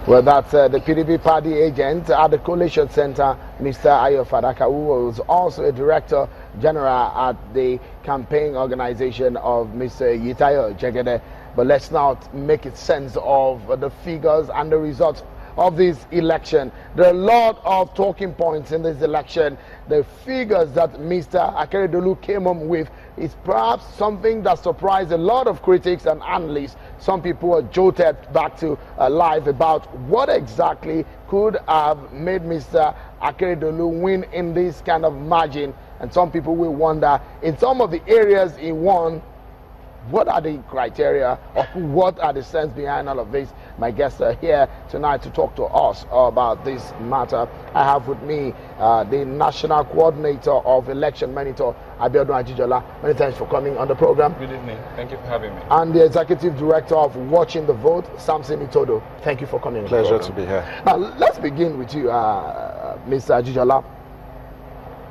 Well, that's the PDP party agent at the Coalition Center, Mr. Ayo Fadaka, who was also a director general at the campaign organization of Mr. Yitayo Jegede. But let's not make it sense of the figures and the results of this election. There are a lot of talking points in this election. The figures that Mr. Akeredolu came home with is perhaps something that surprised a lot of critics and analysts. Some people are jolted back to life about what exactly could have made Mr. Akeredolu win in this kind of margin. And some people will wonder, in some of the areas he won, what are the criteria or what are the sense behind all of this? My guests are here tonight to talk to us about this matter. I have with me the National Coordinator of Election Monitor, Abiodun Ajijola. Many thanks for coming on the program. Good evening. Thank you for having me. And the Executive Director of Watching the Vote, Samson Itodo. Thank you for coming. Pleasure to be here. Now, let's begin with you, Mr. Ajijola.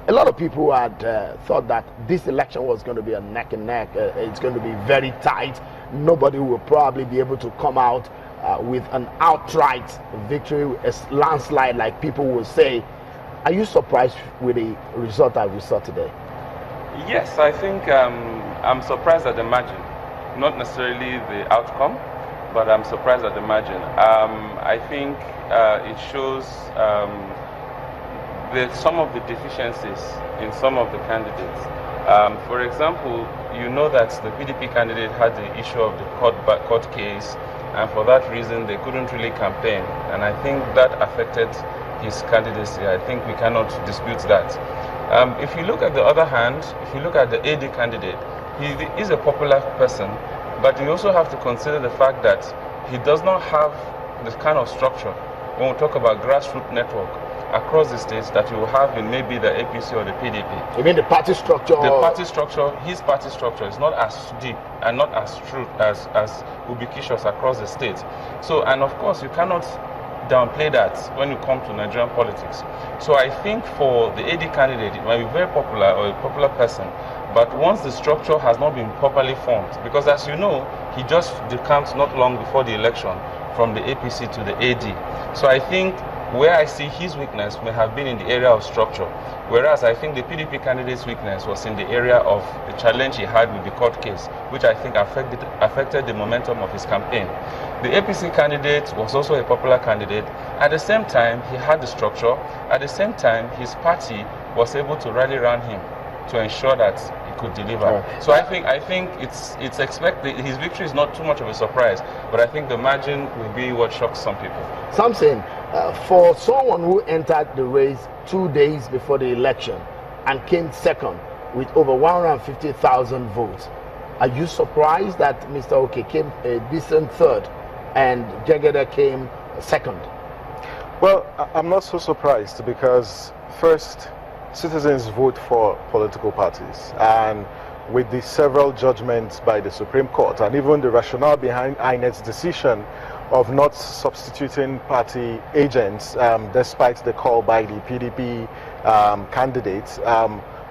A lot of people had thought that this election was going to be a neck and neck. It's going to be very tight. Nobody will probably be able to come out with an outright victory, a landslide, like people will say. Are you surprised with the result that we saw today? Yes, I think I'm surprised at the margin. Not necessarily the outcome, but I'm surprised at the margin. I think it shows some of the deficiencies in some of the candidates. For example, you know that the PDP candidate had the issue of the court case, and for that reason they couldn't really campaign, and I think that affected his candidacy. I think we cannot dispute that. If you look at the other hand, if you look at the AD candidate, he is a popular person, but you also have to consider the fact that he does not have the kind of structure, when we talk about grassroots network, across the states that you will have in maybe the APC or the PDP. You mean the party structure? The party structure, his party structure is not as deep and not as true as ubiquitous across the states. So, and of course, you cannot downplay that when you come to Nigerian politics. So I think for the AD candidate, it might be very popular or a popular person, but once the structure has not been properly formed, because as you know, he just decamped not long before the election from the APC to the AD. So I think where I see his weakness may have been in the area of structure, whereas I think the PDP candidate's weakness was in the area of the challenge he had with the court case, which I think affected the momentum of his campaign. The APC candidate was also a popular candidate. At the same time, he had the structure. At the same time, his party was able to rally around him to ensure that he could deliver. So I think it's expected. His victory is not too much of a surprise, but I think the margin will be what shocks some people. Something for someone who entered the race 2 days before the election and came second with over 150,000 votes, are you surprised that Mr. Oke came a decent third and Jegede came second? Well, I'm not so surprised because first, citizens vote for political parties, and with the several judgments by the Supreme Court and even the rationale behind INEC's decision of not substituting party agents despite the call by the PDP candidates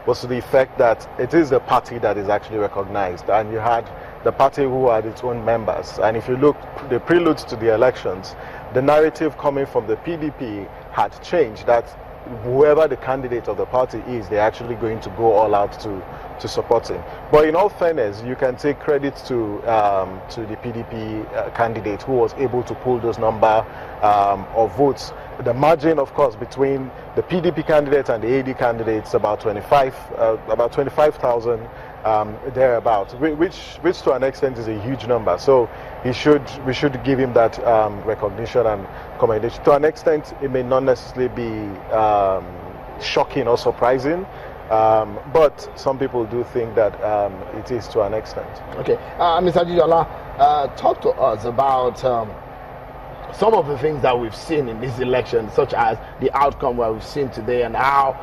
was to the effect that it is the party that is actually recognized, and you had the party who had its own members. And if you look the preludes to the elections, the narrative coming from the PDP had changed, that whoever the candidate of the party is, they're actually going to go all out to support him. But in all fairness, you can take credit to the PDP candidate who was able to pull those number of votes. The margin, of course, between the PDP candidate and the AD candidates about 25,000 thereabouts, which to an extent is a huge number. So we should give him that recognition and commendation. To an extent, it may not necessarily be shocking or surprising, but some people do think that it is to an extent. Okay, Mr. Ajijola, talk to us about some of the things that we've seen in this election, such as the outcome that we've seen today and how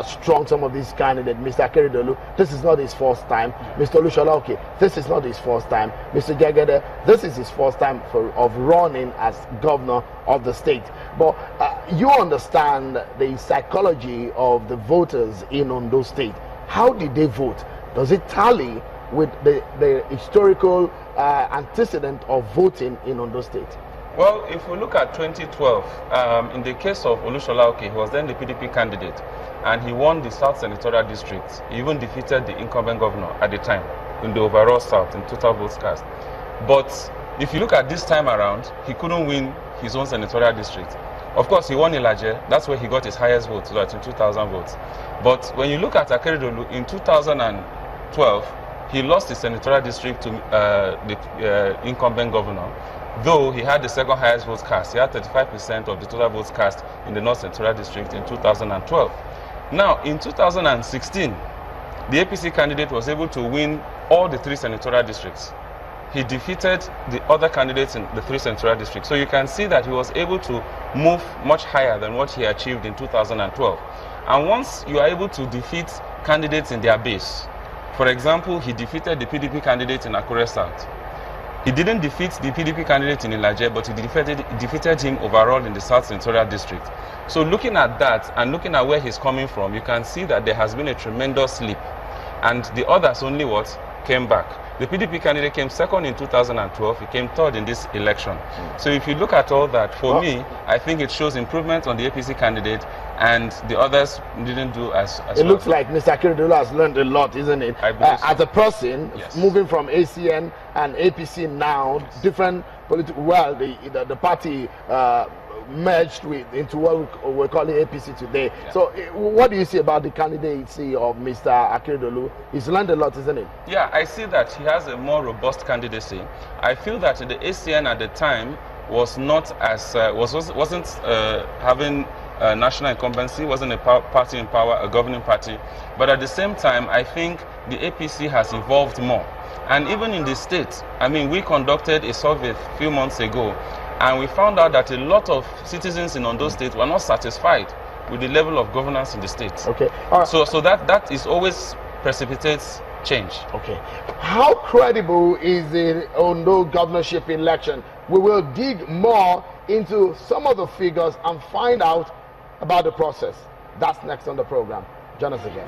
strong some of these candidates. Mr. Akeredolu, this is not his first time. Mr. Olushola, okay, this is not his first time. Mr. Jegede, this is his first time of running as governor of the state. But you understand the psychology of the voters in Ondo State. How did they vote? Does it tally with the historical antecedent of voting in Ondo State? Well, if we look at 2012, in the case of Olushola Oke, he was then the PDP candidate, and he won the South Senatorial District. He even defeated the incumbent governor at the time in the overall South in total votes cast. But if you look at this time around, he couldn't win his own senatorial district. Of course, he won Ilaje. That's where he got his highest votes, so that's in 2,000 votes. But when you look at Akeredolu, in 2012, he lost his senatorial district to the incumbent governor, though he had the second highest votes cast. He had 35% of the total votes cast in the North Senatorial District in 2012. Now, in 2016, the APC candidate was able to win all the 3 senatorial districts. He defeated the other candidates in the 3 senatorial districts. So you can see that he was able to move much higher than what he achieved in 2012. And once you are able to defeat candidates in their base, for example, he defeated the PDP candidate in Akure South. He didn't defeat the PDP candidate in Ilaje, but he defeated him overall in the South Senatorial District. So looking at that and looking at where he's coming from, you can see that there has been a tremendous leap. And the others only came back. The PDP candidate came second in 2012. He came third in this election. So if you look at all that, for me, I think it shows improvement on the APC candidate, and the others didn't do as well. It looks like Mr. Akeredolu has learned a lot, isn't it? I believe so. As a person, Yes. moving from ACN and APC now, different political, well, the party merged into what we're calling APC today. Yeah. So what do you see about the candidacy of Mr. Akeredolu? He's learned a lot, isn't it? Yeah, I see that he has a more robust candidacy. I feel that the ACN at the time was not as wasn't having national incumbency, wasn't a party in power, a governing party. But at the same time, I think the APC has evolved more. And even in the state, I mean, we conducted a survey a few months ago, and we found out that a lot of citizens in Ondo State were not satisfied with the level of governance in the state. Okay. All right. So that is always precipitates change. Okay. How credible is the Ondo governorship election? We will dig more into some of the figures and find out about the process. That's next on the program. Join us again.